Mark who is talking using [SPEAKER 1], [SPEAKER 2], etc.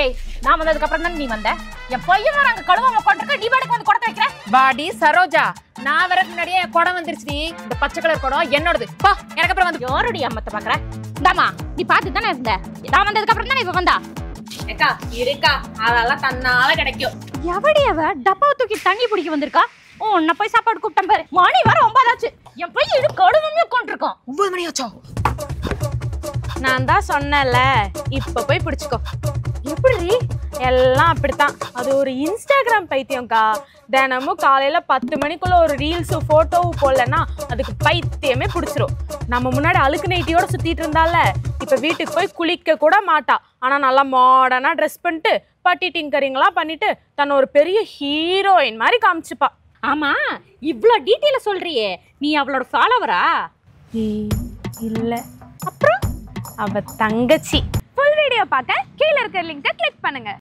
[SPEAKER 1] ஏய், நான் வந்ததுக்கு அப்புறம் தான் நீ வந்த. என் பையன் வேற அங்க கழுவாம உட்கார்ந்திருக்க, நீ பாட்டுக்கு வந்து குடத்தை வைக்கிற.
[SPEAKER 2] பாடி சரோஜா, நான் வரதுக்கு முன்னாடியே என் குடம் வந்துருச்சு. இந்த பச்சை கலர் குடம் என்னோடது. பா, எனக்கு அப்புறம் வந்து
[SPEAKER 1] யாரடி அம்மத்தை பாக்குற? இந்தாமா, நீ பாத்து தானே இருந்த. நான் வந்ததுக்கு அப்புறம் தானே இவ வந்தா.
[SPEAKER 2] ஏக்கா இருக்கா, அதெல்லாம் தன்னால கிடைக்கும்.
[SPEAKER 1] எவடி அவ டப்பாவை தூக்கி தண்ணி பிடிக்க வந்திருக்கா? உன்னை போய் சாப்பாடு கூப்பிட்டேன் பாரு. மணி வர 9 ஆச்சு. என் பையன் இது கழுவாம உட்கார்ந்திருக்கான்.
[SPEAKER 2] 9 மணி ஆச்சோ? நான் தான் சொன்னேன்ல, இப்ப போய் பிடிச்சுக்கோ. எப்படி? எல்லாம் அப்படித்தான். அது ஒரு இன்ஸ்டாகிராம் பைத்தியம்க்கா. தினமும் காலையில 10 மணிக்குள்ள ஒரு ரீல்ஸு போட்டோவும் போடலன்னா அதுக்கு பைத்தியமே பிடிச்சிரும். நம்ம முன்னாடி அழுக்கு நைட்டியோட சுத்திட்டு இருந்தால, இப்ப வீட்டுக்கு போய் குளிக்க கூட மாட்டா. ஆனா நல்லா மாடர்னா ட்ரெஸ் பண்ணிட்டு பட்டி டிங்கரிங்லாம் பண்ணிட்டு தன்னை ஒரு பெரிய ஹீரோயின் மாதிரி காமிச்சுப்பா.
[SPEAKER 1] ஆமா, இவ்ளோ டீடைலா சொல்றியே, நீ அவளோட ஃபாலோவரா?
[SPEAKER 2] இல்ல, அப்புறம் அவ தங்கச்சி.
[SPEAKER 3] ஃபுல் வீடியோ பார்க்க கீழ இருக்க லிங்கை கிளிக் பண்ணுங்க.